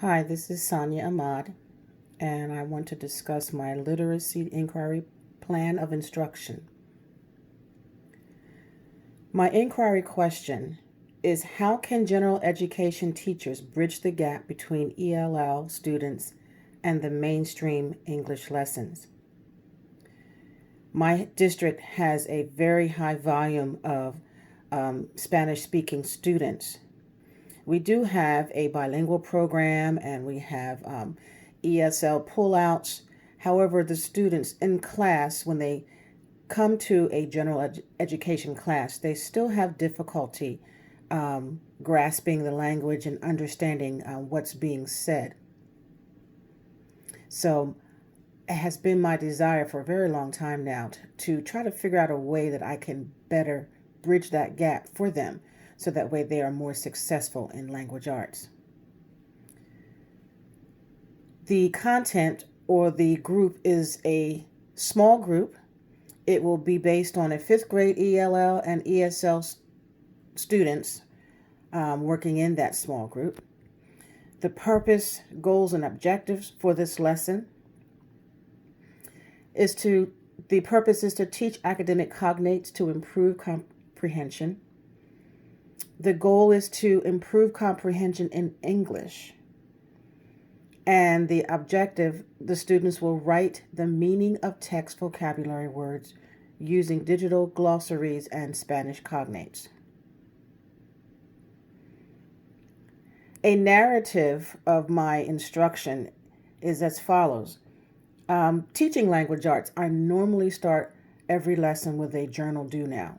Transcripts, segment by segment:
Hi, this is Sonia Ahmad, and I want to discuss my literacy inquiry plan of instruction. My inquiry question is, how can general education teachers bridge the gap between ELL students and the mainstream English lessons? My district has a very high volume of Spanish-speaking students. We do have a bilingual program and we have ESL pullouts. However, the students in class, when they come to a general education class, they still have difficulty grasping the language and understanding what's being said. So it has been my desire for a very long time now to try to figure out a way that I can better bridge that gap for them so that way they are more successful in language arts. The content or the group is a small group. It will be based on a fifth grade ELL and ESL students working in that small group. The purpose, goals, and objectives for this lesson the purpose is to teach academic cognates to improve comprehension. The goal is to improve comprehension in English. And the objective, the students will write the meaning of text vocabulary words using digital glossaries and Spanish cognates. A narrative of my instruction is as follows. Teaching language arts, I normally start every lesson with a journal do now,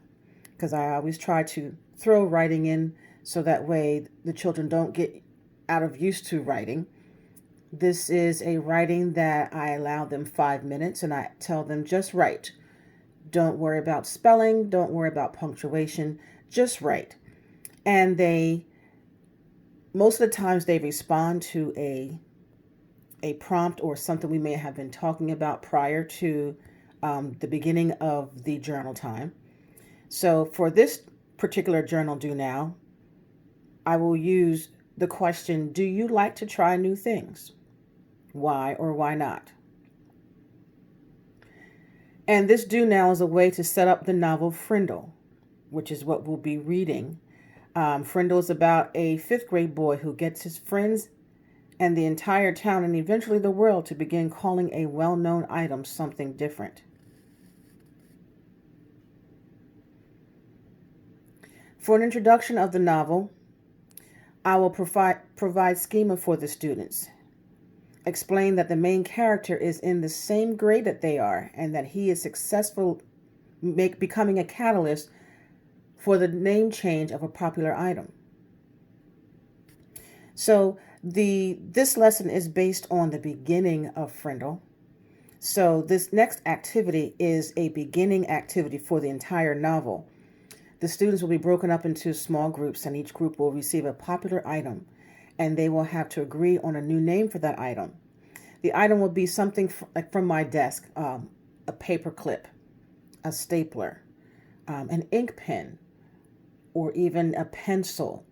because I always try to throw writing in so that way the children don't get out of used to writing. This is a writing that I allow them 5 minutes and I tell them just write. Don't worry about spelling, don't worry about punctuation, just write. And most of the times they respond to a prompt or something we may have been talking about prior to the beginning of the journal time. So for this particular journal do now, I will use the question, do you like to try new things? Why or why not? And this do now is a way to set up the novel Frindle, which is what we'll be reading. Frindle is about a fifth grade boy who gets his friends and the entire town and eventually the world to begin calling a well-known item something different. For an introduction of the novel, I will provide schema for the students. Explain that the main character is in the same grade that they are and that he is successful becoming a catalyst for the name change of a popular item. So this lesson is based on the beginning of Frindle. So this next activity is a beginning activity for the entire novel. The students will be broken up into small groups and each group will receive a popular item and they will have to agree on a new name for that item. The item will be something like from my desk, a paper clip, a stapler, an ink pen, or even a pencil,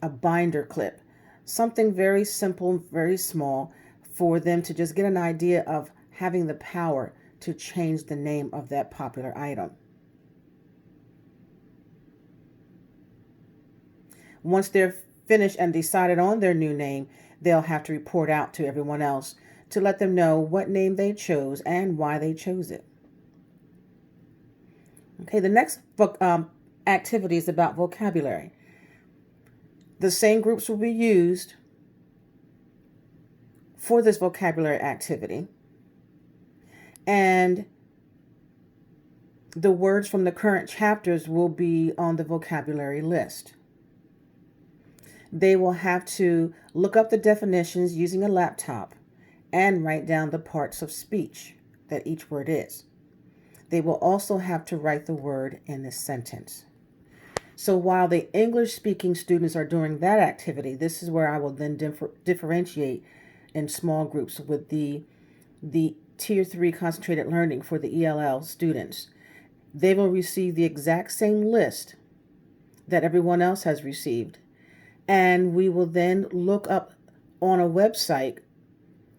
a binder clip, something very simple, very small for them to just get an idea of having the power to change the name of that popular item. Once they're finished and decided on their new name, they'll have to report out to everyone else to let them know what name they chose and why they chose it. Okay, the next activity is about vocabulary. The same groups will be used for this vocabulary activity. And the words from the current chapters will be on the vocabulary list. They will have to look up the definitions using a laptop and write down the parts of speech that each word is. They will also have to write the word in a sentence. So while the English-speaking students are doing that activity, this is where I will then differentiate in small groups with the Tier 3 concentrated learning for the ELL students. They will receive the exact same list that everyone else has received. And we will then look up on a website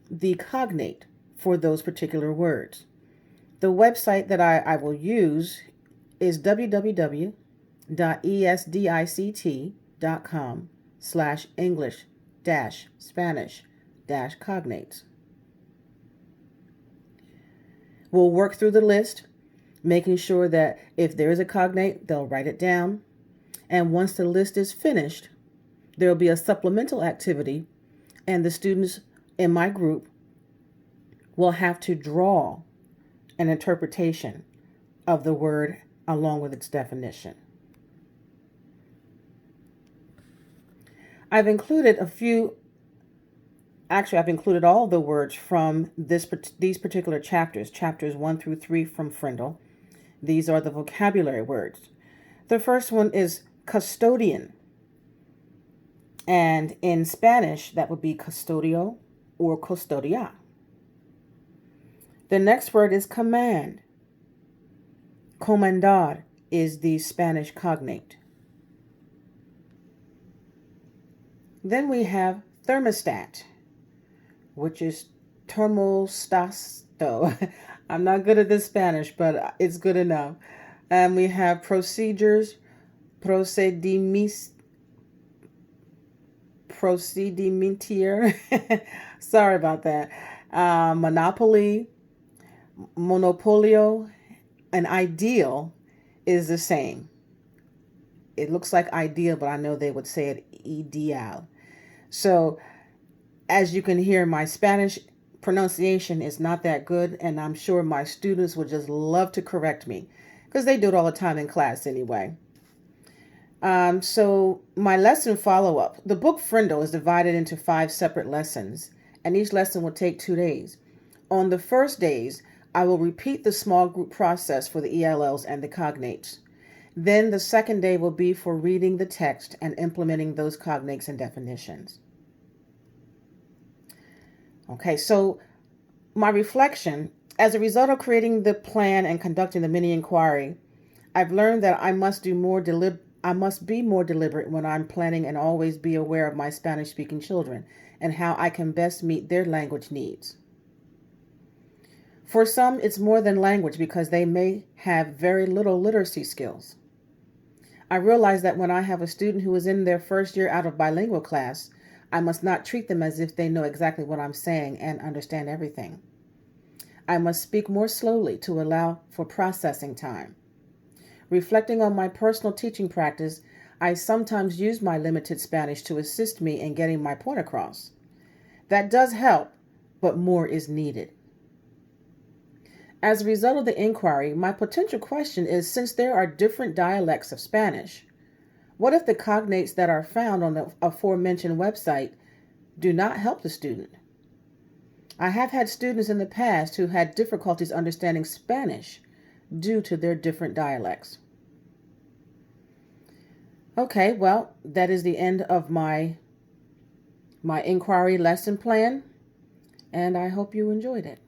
the cognate for those particular words. The website that I will use is www.esdict.com/English-Spanish-cognates. We'll work through the list, making sure that if there is a cognate, they'll write it down. And once the list is finished, there will be a supplemental activity, and the students in my group will have to draw an interpretation of the word along with its definition. I've included I've included all the words from these particular chapters 1 through 3 from Frindle. These are the vocabulary words. The first one is custodian. And in Spanish, that would be custodio or custodia. The next word is command. Comandar is the Spanish cognate. Then we have thermostat, which is termostato. I'm not good at this Spanish, but it's good enough. And we have procedures, procedimientir. Sorry about that. Monopoly, monopolio, and ideal is the same. It looks like ideal, but I know they would say it ideal. So as you can hear, my Spanish pronunciation is not that good, and I'm sure my students would just love to correct me because they do it all the time in class anyway. So my lesson follow-up. The book Frindle is divided into 5 separate lessons, and each lesson will take 2 days. On the first days, I will repeat the small group process for the ELLs and the cognates. Then the second day will be for reading the text and implementing those cognates and definitions. Okay, so my reflection, as a result of creating the plan and conducting the mini inquiry, I've learned that I must be more deliberate when I'm planning and always be aware of my Spanish-speaking children and how I can best meet their language needs. For some, it's more than language because they may have very little literacy skills. I realize that when I have a student who is in their first year out of bilingual class, I must not treat them as if they know exactly what I'm saying and understand everything. I must speak more slowly to allow for processing time. Reflecting on my personal teaching practice, I sometimes use my limited Spanish to assist me in getting my point across. That does help, but more is needed. As a result of the inquiry, my potential question is, since there are different dialects of Spanish, what if the cognates that are found on the aforementioned website do not help the student? I have had students in the past who had difficulties understanding Spanish due to their different dialects. Okay, well, that is the end of my inquiry lesson plan, and I hope you enjoyed it.